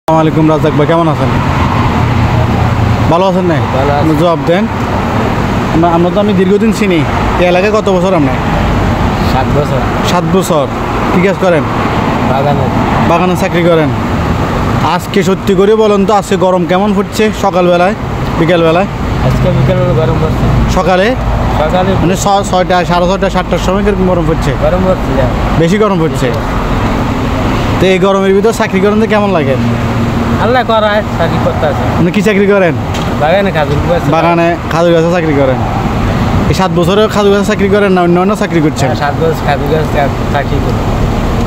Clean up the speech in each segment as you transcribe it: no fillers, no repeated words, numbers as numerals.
আসসালামু আলাইকুম রাজাক ভাই, কেমন আছেন? ভালো আছেন? না জবাব দেন। আমরা তো আমি দীর্ঘদিন চিনি এই এলাকায়। কত বছর আপনার? 7 বছর। 7 বছর। কি কাজ করেন? বাগানে চাকরি করেন। আজকে সত্যি করে বলেন তো, আজকে গরম কেমন পড়ছে? সকালবেলায় বিকেলবেলায়? আজকে বিকেলবেলা গরম পড়ছে। সকালে মানে 6টা 6:30 7টার সময় কিরকম গরম পড়ছে? গরম পড়ছে, বেশি গরম পড়ছে। তো এই গরমের ভিতর চাকরি করেন তো কেমন লাগে? আল্লাহ করায় চাকরি করতে আছে। আপনি কি চাকরি করেন? বাগানে খাজুর গাছে চাকরি করেন। এই 7 বছরে খাজুর গাছে চাকরি করেন না অন্য চাকরি করছেন? 7 বছর খাজুর গাছ চাকরি করি।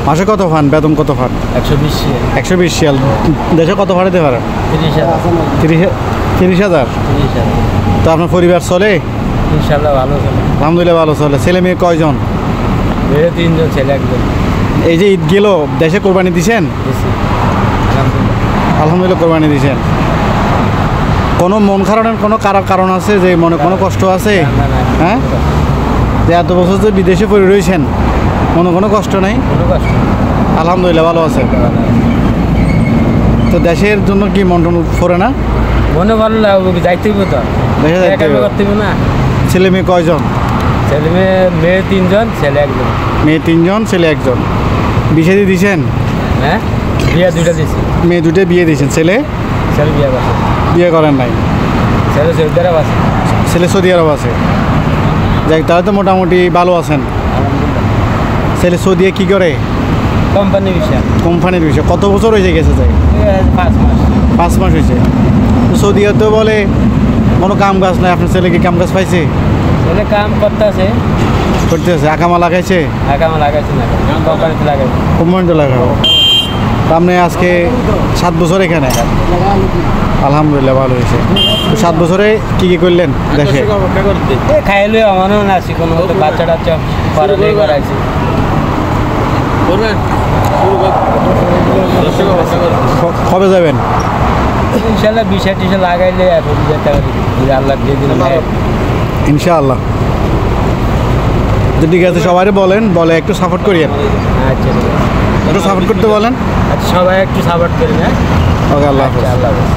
মাসে কত পান? বেতন কত পান? 120 শিয়াল। দেশে কত ভাড়াতে পারেন? 30,000। তো আপনার পরিবার চলে? ইনশাল্লাহ ভালো চলে। আলহামদুলিল্লাহ ভালো চলে। ছেলে মেয়ে কয়জন? 3 জন, ছেলে 1 জন। এই যে ঈদ গেল, দেশে কোরবানি দিছেন? আলহামদুলিল্লাহ কোরবানি দিছেন। কোনো মন খারাপের কোনো কারণ আছে যে মনে কোনো কষ্ট আছে? হ্যাঁ, যে এত বছর যে বিদেশে পড়ে রয়েছেন, মনে কোনো কষ্ট নেই? আলহামদুলিল্লাহ ভালো আছে। তো দেশের জন্য কি মন টন ফোরে না? মনে ভালো লাগবে, যাইতে হবে তো। দেশে যাইতে হবে না। ছেলে মেয়ে কয়জন? ছেলে মেয়ে 3 জন, ছেলে 1 জন। মেয়ে 3 জন, ছেলে 1 জন। বিয়ে দিয়ে দিয়েছেন? হ্যাঁ, বিয়ে 2টা দিয়েছি। মেয়ে 2টে বিয়ে দিয়েছেন। ছেলে বিয়ে করেন নাই? ছেলে সৌদি আরব আছে। ছেলে সৌদি আরব আছে। যাই, তাহলে তো মোটামুটি ভালো আছেন। ছেলে সৌদিয়ে কি করে? কোম্পানির বিষয়। কত বছর হয়েছে গেছে? যাই 5 মাস হয়েছে। তো সৌদিয়াতে বলে কোনো কাম কাজ নাই। আপনার ছেলে কি কাম কাজ পাইছে? ছেলে কাম করতেছে। আকামা লাগাইছে? লাগাইছে না, কোম্পানিতে লাগাবো। আপনি আজকে 7 বছর এখানে? আলহামদুলিল্লাহ ভালো হয়েছে। তো 7 বছরে কি করলেন দেশে? খাইলে আমারও না আছি, কোনো বাচ্চা টাচ্চা পড়ালেখা করাইছি। কবে যাবেন? ইনশাল্লাহ 20 লাগাইলে আল্লাহ দিয়ে দিলাম ইনশাআল্লাহ। ঠিক আছে, সবাই বলে একটু সাপোর্ট করিয়েন। আচ্ছা, একটু সাপোর্ট করতে বলেন। আচ্ছা, সবাই একটু সাপোর্ট করি না। ওকে, আল্লাহ হাফেজ। আল্লাহ হাফেজ।